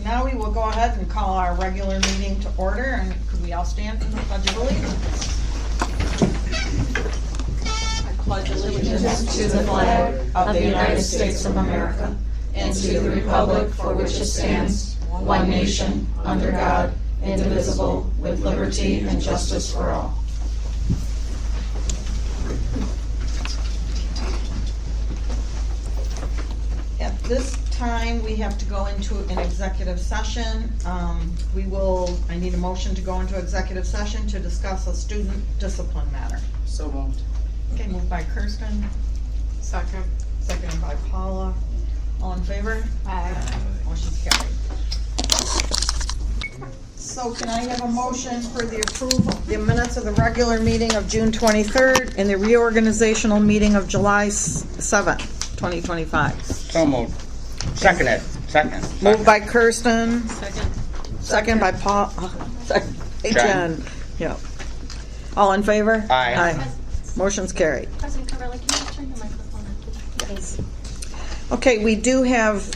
now we will go ahead and call our regular meeting to order, and could we all stand for the Pledge of Allegiance? I pledge allegiance to the flag of the United States of America and to the republic for which it stands, one nation, under God, indivisible, with liberty and justice for all. At this time, we have to go into an executive session. I need a motion to go into executive session to discuss a student discipline matter. So moved. Okay, moved by Kirsten, Second. seconded by Paula. All in favor? Aye. Motion's carried. So can I have a motion for the approval of the minutes of the regular meeting of June 23rd and the reorganizational meeting of July 7th, 2025? So moved. Second. Moved by Kirsten, Second. second by Paul, second by Jen. Jen. Yep. All in favor? Aye. Motion's carried. President Carvelli, can you turn your microphone on, please? Okay, we do have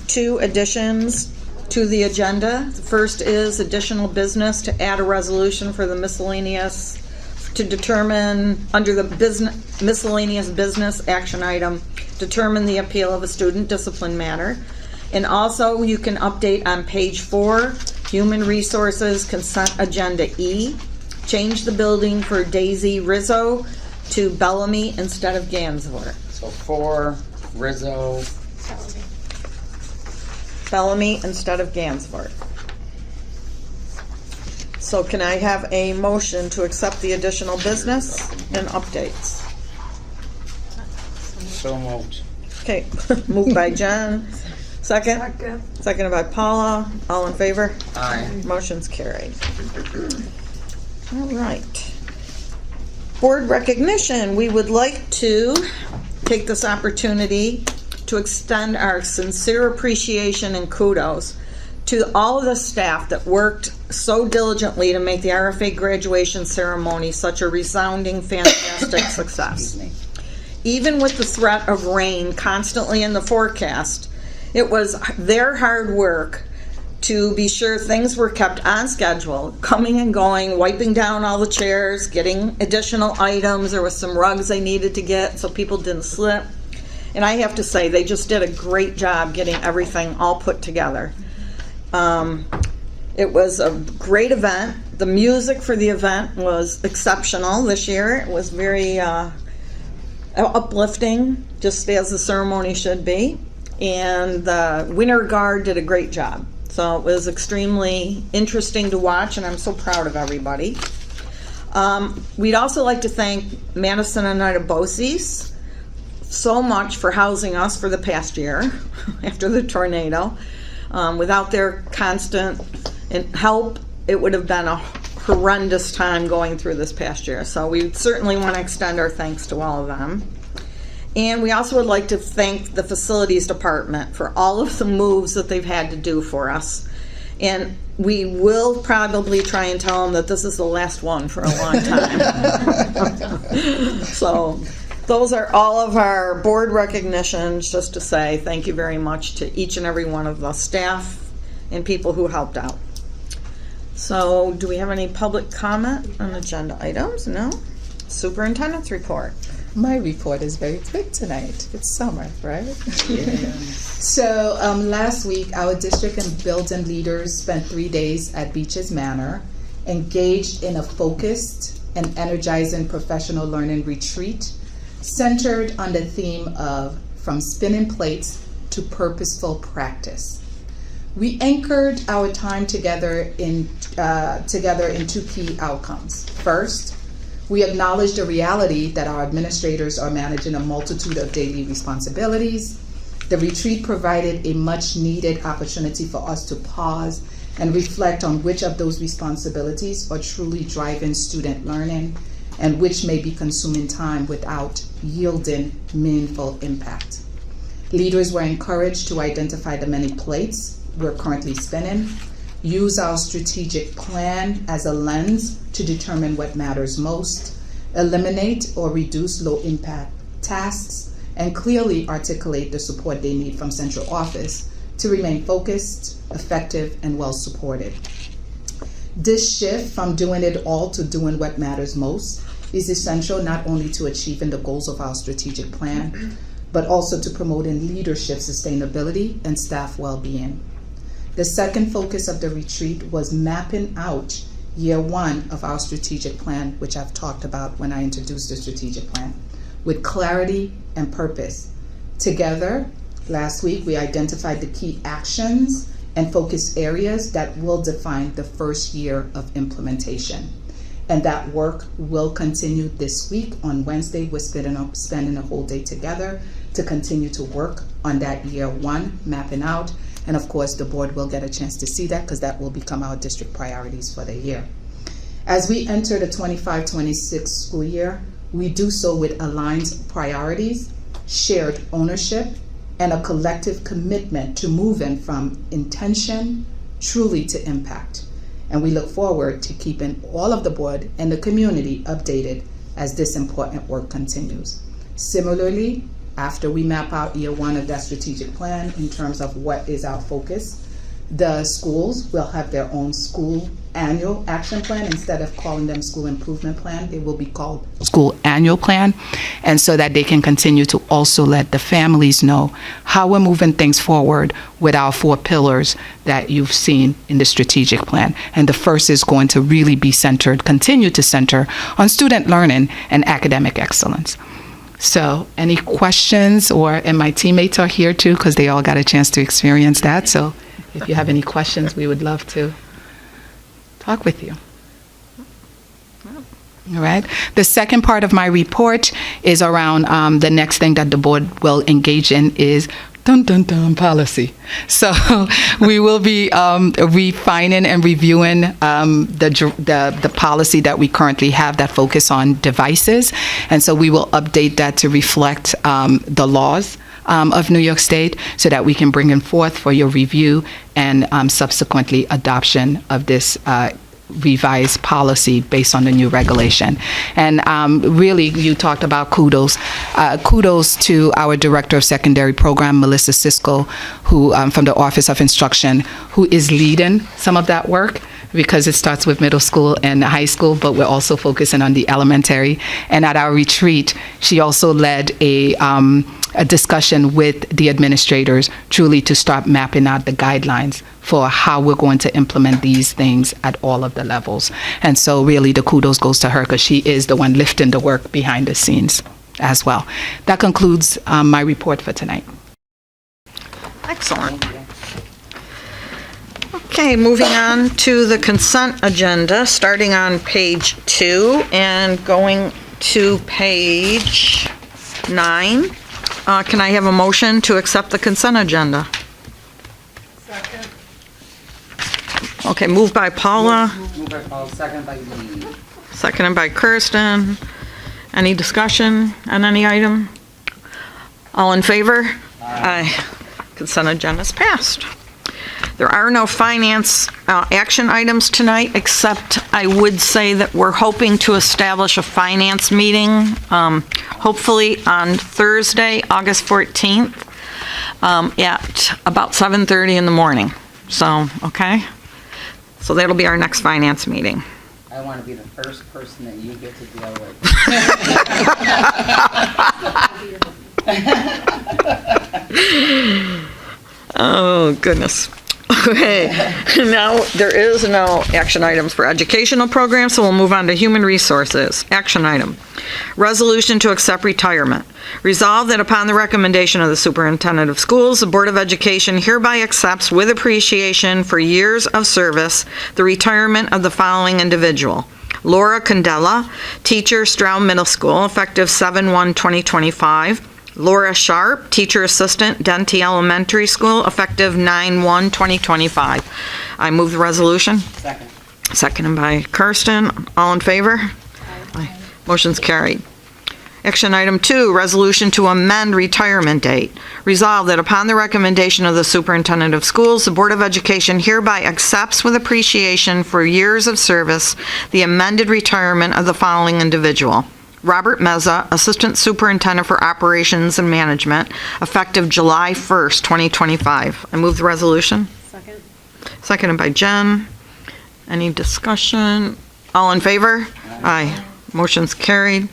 2 additions to the agenda. The first is additional business to add a resolution for the miscellaneous, to determine, under the miscellaneous business action item, determine the appeal of a student discipline matter. And also, you can update on page 4, Human Resources Consent Agenda E, change the building for Daisy Rizzo to Bellamy instead of Gansville. So 4, Rizzo. Bellamy instead of Gansford. So can I have a motion to accept the additional business and updates? So moved. Okay, moved by Jen. Second? Seconded by Paula. All in favor? Aye. Motion's carried. All right. Board recognition. We would like to take this opportunity to extend our sincere appreciation and kudos to all of the staff that worked so diligently to make the RFA graduation ceremony such a resounding, fantastic success. Excuse me. Even with the threat of rain constantly in the forecast, it was their hard work to be sure things were kept on schedule, coming and going, wiping down all the chairs, getting additional items. There was some rugs they needed to get so people didn't slip. And I have to say, they just did a great job getting everything all put together. It was a great event. The music for the event was exceptional this year. It was very uplifting, just as the ceremony should be. And the Winter Guard did a great job. So it was extremely interesting to watch, and I'm so proud of everybody. We'd also like to thank Madison and Ida Boces so much for housing us for the past year after the tornado. Without their constant help, it would have been a horrendous time going through this past year. So we certainly want to extend our thanks to all of them. And we also would like to thank the facilities department for all of the moves that they've had to do for us. And we will probably try and tell them that this is the last one for a long time. So those are all of our board recognitions, just to say thank you very much to each and every one of the staff and people who helped out. So do we have any public comment on agenda items? No? Superintendent's report. My report is very quick tonight. It's summer, right? Yeah. So last week, our district and building leaders spent 3 days at Beaches Manor, engaged in a focused and energizing professional learning retreat centered on the theme of from spinning plates to purposeful practice. We anchored our time together in 2 key outcomes. First, we acknowledge the reality that our administrators are managing a multitude of daily responsibilities. The retreat provided a much needed opportunity for us to pause and reflect on which of those responsibilities are truly driving student learning and which may be consuming time without yielding meaningful impact. Leaders were encouraged to identify the many plates we're currently spinning, use our strategic plan as a lens to determine what matters most, eliminate or reduce low-impact tasks, and clearly articulate the support they need from central office to remain focused, effective, and well supported. This shift from doing it all to doing what matters most is essential not only to achieving the goals of our strategic plan, but also to promoting leadership sustainability and staff well-being. The second focus of the retreat was mapping out year one of our strategic plan, which I've talked about when I introduced the strategic plan, with clarity and purpose. Together, last week, we identified the key actions and focus areas that will define the first year of implementation. And that work will continue this week. On Wednesday, we're spending a whole day together to continue to work on that year one, mapping out. And of course, the board will get a chance to see that because that will become our district priorities for the year. As we enter the 25-26 school year, we do so with aligned priorities, shared ownership, and a collective commitment to moving from intention truly to impact. And we look forward to keeping all of the board and the community updated as this important work continues. Similarly, after we map out year one of that strategic plan in terms of what is our focus, the schools will have their own school annual action plan. Instead of calling them school improvement plan, it will be called school annual plan. And so that they can continue to also let the families know how we're moving things forward with our 4 pillars that you've seen in the strategic plan. And the first is going to really be centered, continue to center on student learning and academic excellence. So any questions, and my teammates are here too because they all got a chance to experience that. So if you have any questions, we would love to talk with you. All right. The second part of my report is around the next thing that the board will engage in is policy. So we will be refining and reviewing the policy that we currently have that focus on devices. And so we will update that to reflect the laws of New York State so that we can bring them forth for your review and subsequently adoption of this revised policy based on the new regulation. And really, you talked about kudos. Kudos to our Director of Secondary Program, Melissa Sisko, who from the Office of Instruction, who is leading some of that work because it starts with middle school and high school, but we're also focusing on the elementary. And at our retreat, she also led a discussion with the administrators truly to start mapping out the guidelines for how we're going to implement these things at all of the levels. And so really the kudos goes to her because she is the one lifting the work behind the scenes as well. That concludes my report for tonight. Excellent. Okay, moving on to the consent agenda, starting on page 2 and going to page 9. Can I have a motion to accept the consent agenda? Second. Okay, moved by Paula, Moved by Paul, second by Lee. seconded by Kirsten. Any discussion on any item? All in favor? Aye. Consent agenda is passed. There are no finance action items tonight, except I would say that we're hoping to establish a finance meeting, hopefully on Thursday, August 14th, at about 7:30 in the morning. So, okay? So that'll be our next finance meeting. I want to be the first person that you get to deal with. Oh, goodness. Okay, now there is no action items for educational programs, so we'll move on to human resources. Action item, resolution to accept retirement. Resolved that upon the recommendation of the superintendent of schools, the Board of Education hereby accepts with appreciation for years of service the retirement of the following individual. Laura Candela, teacher, Stroud Middle School, effective 7/1/2025. Laura Sharp, teacher assistant, Denty Elementary School, effective 9/1/2025. I move the resolution. Second. Seconded by Kirsten. All in favor? Aye. Motion's carried. Action item 2, resolution to amend retirement date. Resolved that upon the recommendation of the superintendent of schools, the Board of Education hereby accepts with appreciation for years of service the amended retirement of the following individual. Robert Meza, Assistant Superintendent for Operations and Management, effective July 1st, 2025. I move the resolution. Second. Seconded by Jen. Any discussion? All in favor? Aye. Motion's carried.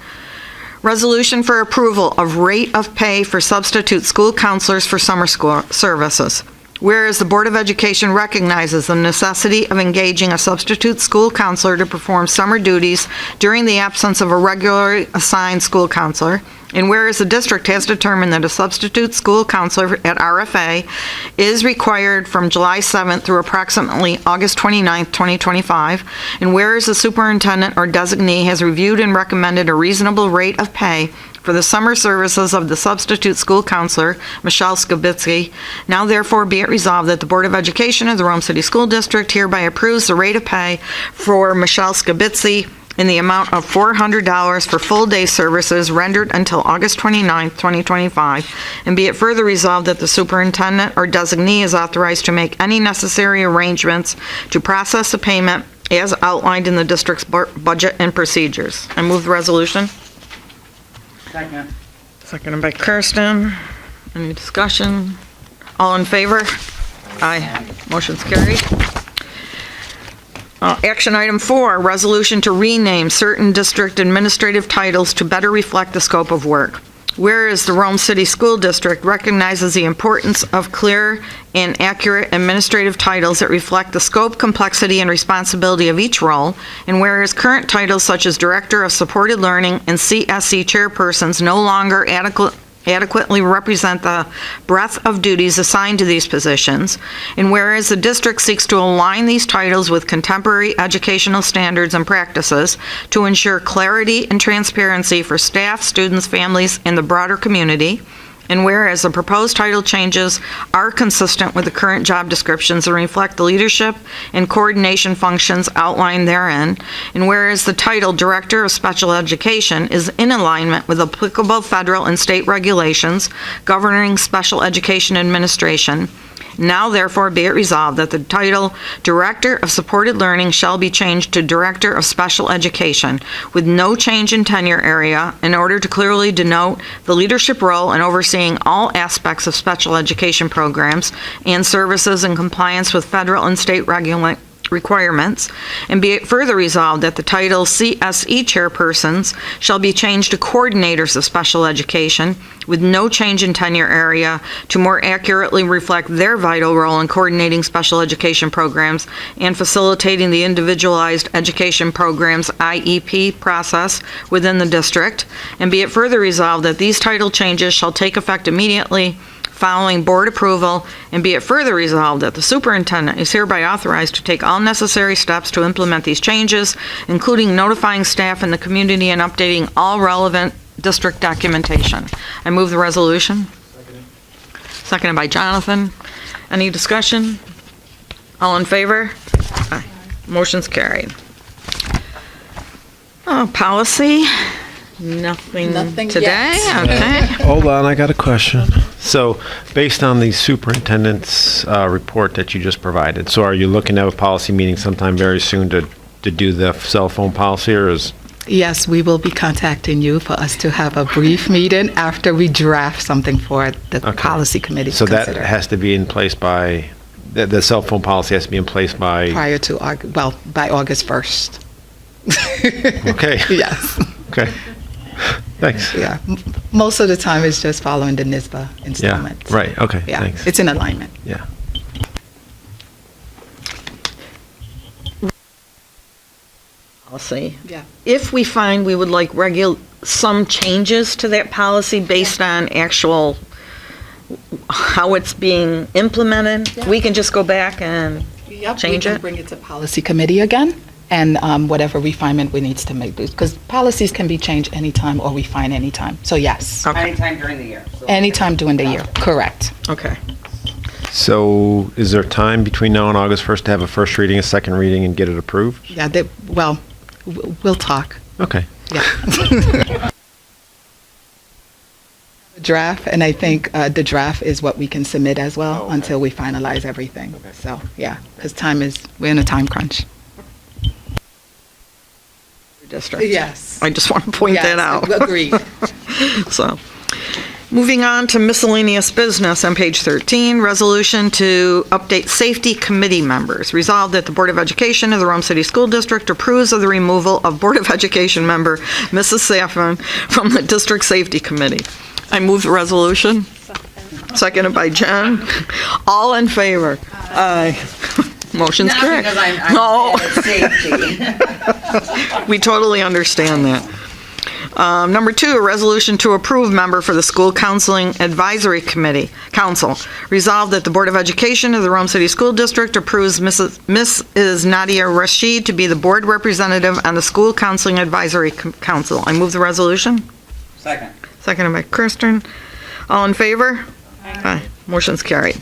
Resolution for approval of rate of pay for substitute school counselors for summer school services. Whereas the Board of Education recognizes the necessity of engaging a substitute school counselor to perform summer duties during the absence of a regularly assigned school counselor, and whereas the district has determined that a substitute school counselor at RFA is required from July 7th through approximately August 29th, 2025, and whereas the superintendent or designee has reviewed and recommended a reasonable rate of pay for the summer services of the substitute school counselor, Michelle Skibitsky, now therefore be it resolved that the Board of Education of the Rome City School District hereby approves the rate of pay for Michelle Skibitsky in the amount of $400 for full-day services rendered until August 29th, 2025, and be it further resolved that the superintendent or designee is authorized to make any necessary arrangements to process the payment as outlined in the district's budget and procedures. I move the resolution. Second. Seconded by Kirsten. Any discussion? All in favor? Aye. Motion's carried. Action item 4, resolution to rename certain district administrative titles to better reflect the scope of work. Whereas the Rome City School District recognizes the importance of clear and accurate administrative titles that reflect the scope, complexity, and responsibility of each role, and whereas current titles such as Director of Supported Learning and CSC Chairpersons no longer adequately represent the breadth of duties assigned to these positions, and whereas the district seeks to align these titles with contemporary educational standards and practices to ensure clarity and transparency for staff, students, families, and the broader community, and whereas the proposed title changes are consistent with the current job descriptions and reflect the leadership and coordination functions outlined therein, and whereas the title Director of Special Education is in alignment with applicable federal and state regulations governing special education administration, now therefore be it resolved that the title Director of Supported Learning shall be changed to Director of Special Education with no change in tenure area in order to clearly denote the leadership role in overseeing all aspects of special education programs and services in compliance with federal and state requirements, and be it further resolved that the title CSE Chairpersons shall be changed to Coordinators of Special Education with no change in tenure area to more accurately reflect their vital role in coordinating special education programs and facilitating the individualized education programs IEP process within the district, and be it further resolved that these title changes shall take effect immediately following board approval, and be it further resolved that the superintendent is hereby authorized to take all necessary steps to implement these changes, including notifying staff in the community and updating all relevant district documentation. I move the resolution. Seconded by Jonathan. Any discussion? All in favor? Aye. Motion's carried. Policy. Nothing today? yet. Okay. Hold on, I got a question. So, based on the superintendent's report that you just provided, so are you looking to have a policy meeting sometime very soon to do the cell phone policy, or is? Yes, we will be contacting you for us to have a brief meeting after we draft something for the Okay. policy committee to So that consider. has to be in place by, the cell phone policy has to be in place by, Prior to, by August 1st. okay, Yes, okay. Thanks. yeah. Most of the time it's just following the NISBA Yeah, installments. right, okay, Yeah, thanks. it's in alignment. Yeah. Policy. Yeah. If we find we would like some changes to that policy based on actual, how it's being implemented, Yeah. we can just go back and Yep, change we it? can bring it to policy committee again, and whatever refinement we needs to make, because policies can be changed anytime or refined anytime. So yes, Okay. Anytime during the year. So- anytime during the year, correct. Okay. So, is there time between now and August 1st to have a first reading, a second reading, and get it approved? Yeah, we'll talk. Okay. Yeah. Draft, and I think the draft is what we can submit as well Oh, okay. until we finalize everything. Okay. So, yeah, because we're in a time crunch. district. Yes. I just want to point that out. Agreed. So, moving on to miscellaneous business on page 13, resolution to update safety committee members. Resolved that the Board of Education of the Rome City School District approves of the removal of Board of Education member Mrs. Saffron from the District Safety Committee. I move the resolution. Seconded by Jen. All in favor? Aye. Motion's Not carried. because I'm No. bad at safety. We totally understand that. Number 2, a resolution to approve member for the School Counseling Advisory Committee, Council. Resolved that the Board of Education of the Rome City School District approves Mrs. Nadia Rashid to be the board representative on the School Counseling Advisory Council. I move the resolution. Second. Seconded by Kirsten. All in favor? Aye. Motion's carried.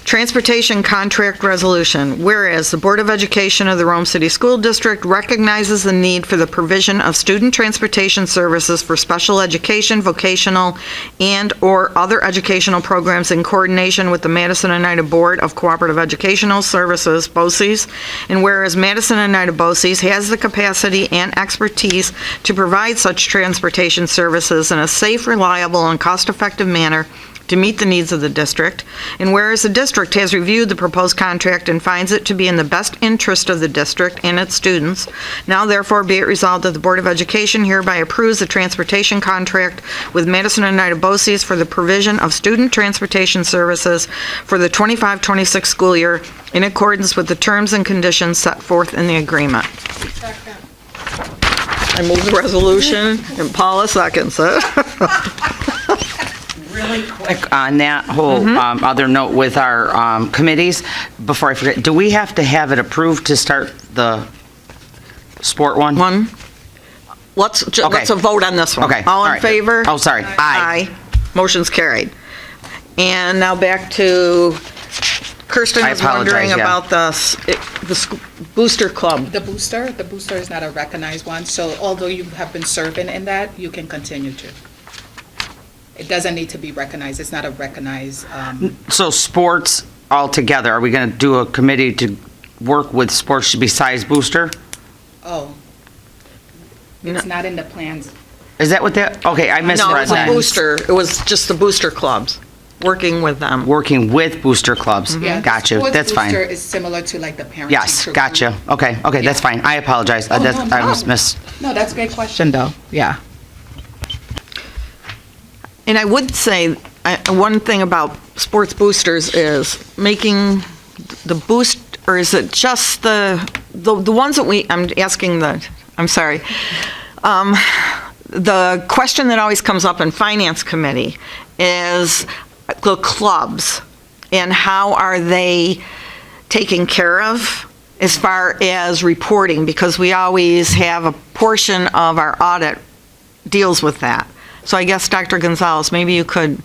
Transportation Contract Resolution. Whereas the Board of Education of the Rome City School District recognizes the need for the provision of student transportation services for special education, vocational, and/or other educational programs in coordination with the Madison Oneida Board of Cooperative Educational Services, BOCES, and whereas Madison Oneida BOCES has the capacity and expertise to provide such transportation services in a safe, reliable, and cost-effective manner to meet the needs of the district, and whereas the district has reviewed the proposed contract and finds it to be in the best interest of the district and its students, now therefore be it resolved that the Board of Education hereby approves the transportation contract with Madison Oneida BOCES for the provision of student transportation services for the 25-26 school year in accordance with the terms and conditions set forth in the agreement. Second. I move the resolution, and Paula seconds it. Really quick on that whole other note with our committees, before I forget, do we have to have it approved to start the sport one? Let's a vote on this one. Okay. All in right. favor? Oh, sorry. Aye. Motion's carried. And now back to, Kirsten I was apologize, wondering yeah. about booster club. The booster is not a recognized one, so although you have been serving in that, you can continue to. It doesn't need to be recognized. It's not a recognized, So sports altogether, are we going to do a committee to work with sports besides booster? oh. It's not in the plans. Is that what that, okay, I No, misread it was a that. booster. It was just the booster clubs, working with them. Working with booster clubs. Yeah, Gotcha, sports that's fine. booster is similar to like the parent. Yes, teacher gotcha. group. Okay, that's fine. I apologize. Oh, That's- no, I was no. miss. No, that's a great question, though. Yeah. And I would say, one thing about sports boosters is making the boost, or is it just the ones that I'm sorry. The question that always comes up in Finance Committee is the clubs, and how are they taken care of as far as reporting? Because we always have a portion of our audit deals with that. So I guess, Dr. Gonzalez, maybe you could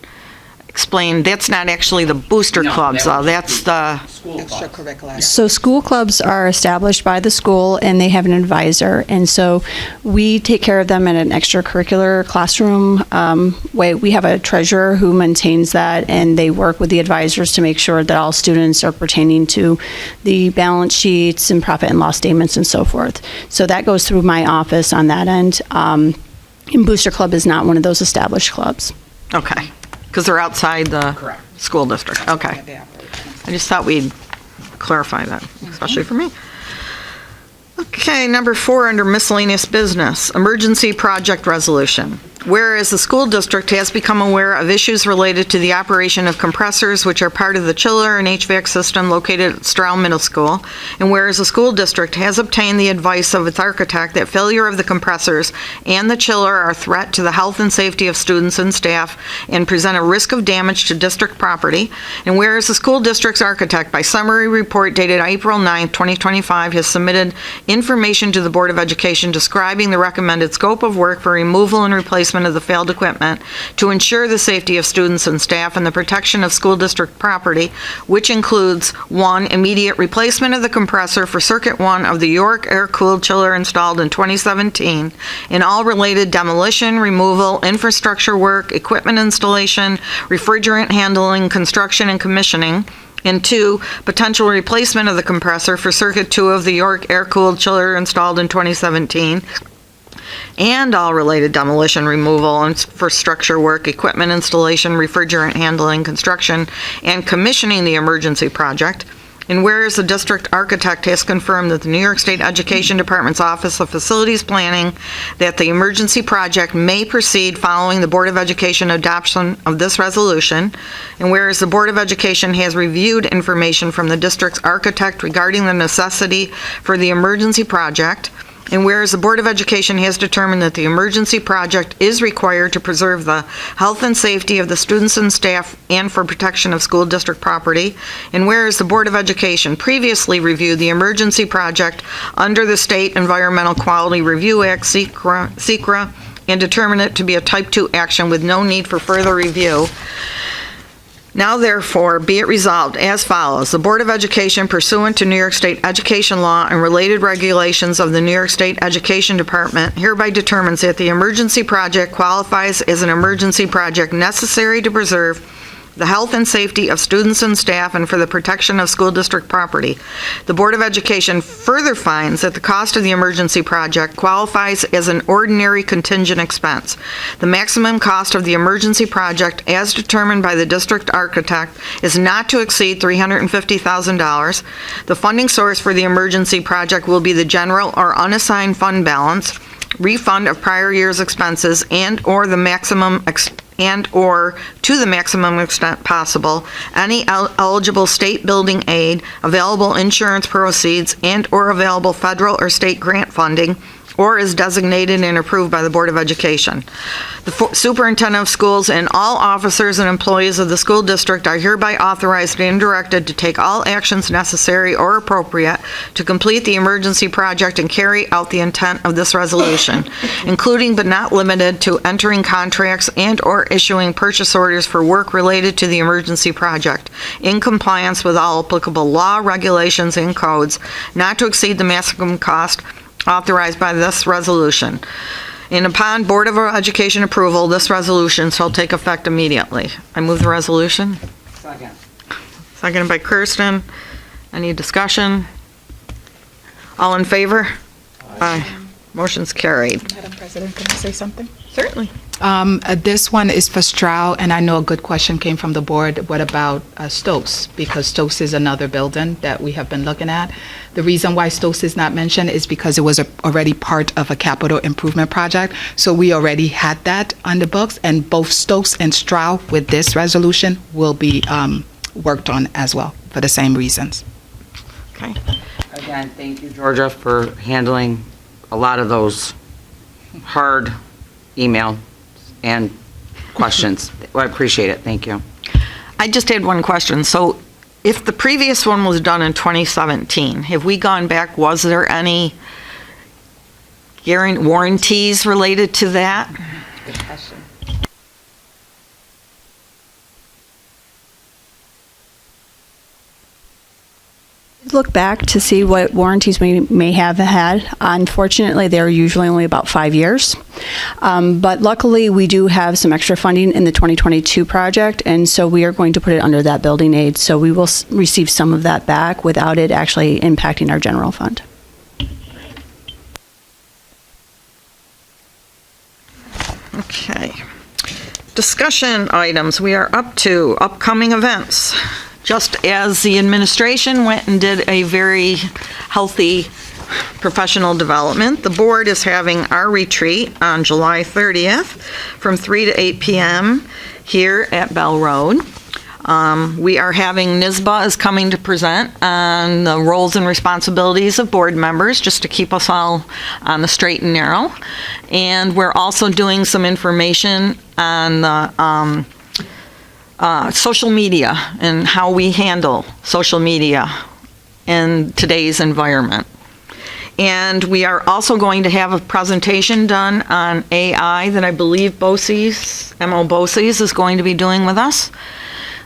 explain, that's not actually the booster No, clubs, that though, was that's the, Extracurricular. So school clubs are established by the school and they have an advisor. And so we take care of them in an extracurricular classroom way. We have a treasurer who maintains that, and they work with the advisors to make sure that all students are pertaining to the balance sheets and profit and loss statements and so forth. So that goes through my office on that end. And Booster Club is not one of those established clubs. okay, because they're outside the Correct. school district, okay. I just thought we'd clarify that, especially for me. Okay, number 4 under miscellaneous business, emergency project resolution. Whereas the school district has become aware of issues related to the operation of compressors which are part of the chiller and HVAC system located at Stroud Middle School, and whereas the school district has obtained the advice of its architect that failure of the compressors and the chiller are a threat to the health and safety of students and staff and present a risk of damage to district property, and whereas the school district's architect by summary report dated April 9, 2025 has submitted information to the Board of Education describing the recommended scope of work for removal and replacement of the failed equipment to ensure the safety of students and staff and the protection of school district property, which includes 1, immediate replacement of the compressor for circuit 1 of the York air-cooled chiller installed in 2017, and all related demolition, removal, infrastructure work, equipment installation, refrigerant handling, construction, and commissioning, And 2, potential replacement of the compressor for Circuit 2 of the York air-cooled chiller installed in 2017, and all related demolition, removal, and for structure work, equipment installation, refrigerant handling, construction, and commissioning the emergency project. And whereas the district architect has confirmed that the New York State Education Department's Office of Facilities Planning that the emergency project may proceed following the Board of Education adoption of this resolution. And whereas the Board of Education has reviewed information from the district's architect regarding the necessity for the emergency project. And whereas the Board of Education has determined that the emergency project is required to preserve the health and safety of the students and staff and for protection of school district property. And whereas the Board of Education previously reviewed the emergency project under the State Environmental Quality Review Act, SECRA, and determined it to be a Type 2 action with no need for further review. Now therefore, be it resolved as follows. The Board of Education pursuant to New York State education law and related regulations of the New York State Education Department hereby determines that the emergency project qualifies as an emergency project necessary to preserve the health and safety of students and staff and for the protection of school district property. The Board of Education further finds that the cost of the emergency project qualifies as an ordinary contingent expense. The maximum cost of the emergency project, as determined by the district architect, is not to exceed $350,000. The funding source for the emergency project will be the general or unassigned fund balance, refund of prior year's expenses, and/or the maximum and/or to the maximum extent possible, any eligible state building aid, available insurance proceeds, and/or available federal or state grant funding, or is designated and approved by the Board of Education. The superintendent of schools and all officers and employees of the school district are hereby authorized and directed to take all actions necessary or appropriate to complete the emergency project and carry out the intent of this resolution, including but not limited to entering contracts and/or issuing purchase orders for work related to the emergency project in compliance with all applicable law, regulations, and codes, not to exceed the maximum cost authorized by this resolution. And upon Board of Education approval, this resolution shall take effect immediately. I move the resolution. Second. Seconded by Kirsten. Any discussion? All in favor? Aye. Motion's carried. Madam President, can I say something? Certainly. This one is for Stroud, and I know a good question came from the board. What about Stokes? Because Stokes is another building that we have been looking at. The reason why Stokes is not mentioned is because it was already part of a capital improvement project. So we already had that on the books, and both Stokes and Stroud with this resolution will be worked on as well for the same reasons. Okay. Again, thank you, Georgia, for handling a lot of those hard email and questions. I appreciate it. Thank you. I just had one question. So if the previous one was done in 2017, have we gone back, was there any warranties related to that? Good question. Look back to see what warranties we may have had. Unfortunately, they're usually only about 5 years. But luckily, we do have some extra funding in the 2022 project, and so we are going to put it under that building aid. So we will receive some of that back without it actually impacting our general fund. Okay. Discussion items. We are up to upcoming events. Just as the administration went and did a very healthy professional development, the board is having our retreat on July 30th from 3 to 8 p.m. here at Bell Road. We are having NYSBA is coming to present on the roles and responsibilities of board members, just to keep us all on the straight and narrow. And we're also doing some information on the social media and how we handle social media in today's environment. And we are also going to have a presentation done on AI that I believe M.O. BOCES is going to be doing with us.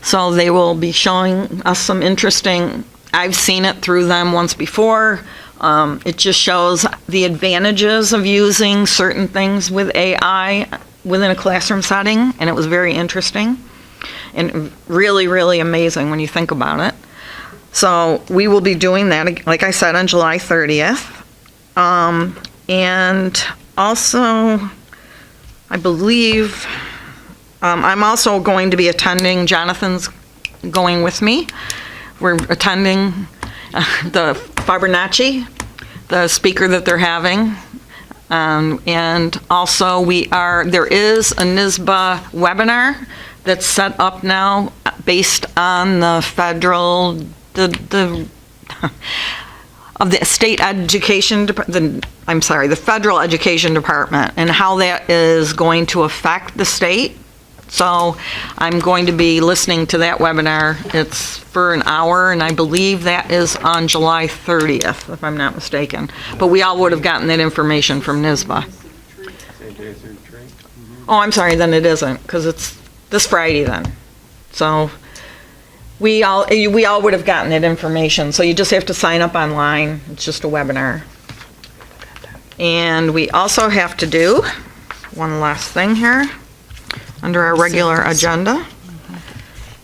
So they will be showing us some interesting, I've seen it through them once before. It just shows the advantages of using certain things with AI within a classroom setting, and it was very interesting and really, really amazing when you think about it. So we will be doing that, like I said, on July 30th. And also, I believe, I'm also going to be attending, Jonathan's going with me. We're attending the Fibonacci, the speaker that they're having. And also there is a NISBA webinar that's set up now based on the federal, of the state education, the federal education department, and how that is going to affect the state. So I'm going to be listening to that webinar. It's for an hour, and I believe that is on July 30th, if I'm not mistaken. But we all would have gotten that information from NISBA. Oh, I'm sorry, then it isn't, because it's this Friday then. So we all would have gotten that information. So you just have to sign up online. It's just a webinar. And we also have to do one last thing here under our regular agenda.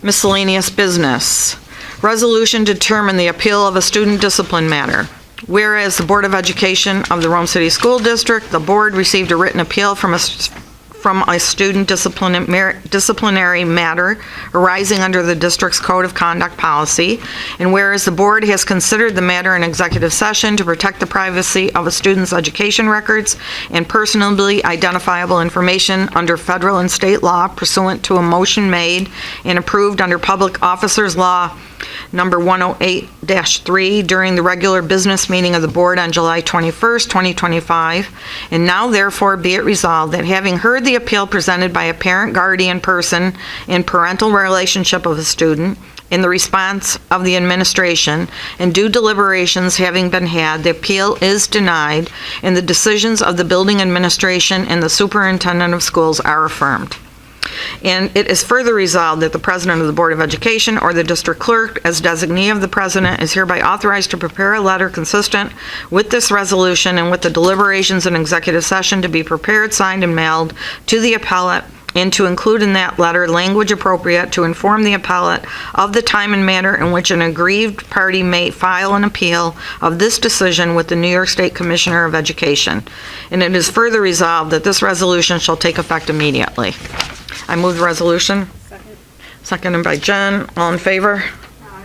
Miscellaneous business. Resolution to determine the appeal of a student discipline matter. Whereas the Board of Education of the Rome City School District, the board received a written appeal from a student disciplinary matter arising under the district's Code of Conduct policy, and whereas the board has considered the matter in executive session to protect the privacy of a student's education records and personally identifiable information under federal and state law pursuant to a motion made and approved under Public Officers Law number 108-3 during the regular business meeting of the board on July 21st, 2025. And now therefore be it resolved that having heard the appeal presented by a parent guardian person in parental relationship of a student, in the response of the administration, and due deliberations having been had, the appeal is denied, and the decisions of the building administration and the superintendent of schools are affirmed. And it is further resolved that the president of the Board of Education or the district clerk, as designee of the president, is hereby authorized to prepare a letter consistent with this resolution and with the deliberations in executive session to be prepared, signed, and mailed to the appellate, and to include in that letter language appropriate to inform the appellate of the time and manner in which an aggrieved party may file an appeal of this decision with the New York State Commissioner of Education. And it is further resolved that this resolution shall take effect immediately. I move the resolution. Second. Seconded by Jen. All in favor?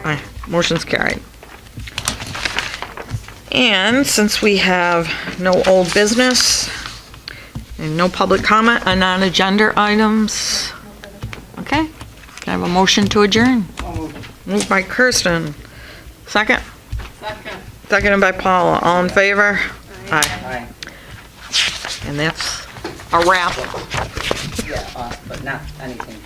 Aye. Motion's carried. And since we have no old business and no public comment on non-agenda items, okay, can I have a motion to adjourn? Moved by Kirsten. Second? Second. Seconded by Paula. All in favor? Aye. Aye. And that's a wrap. Yeah, but not anything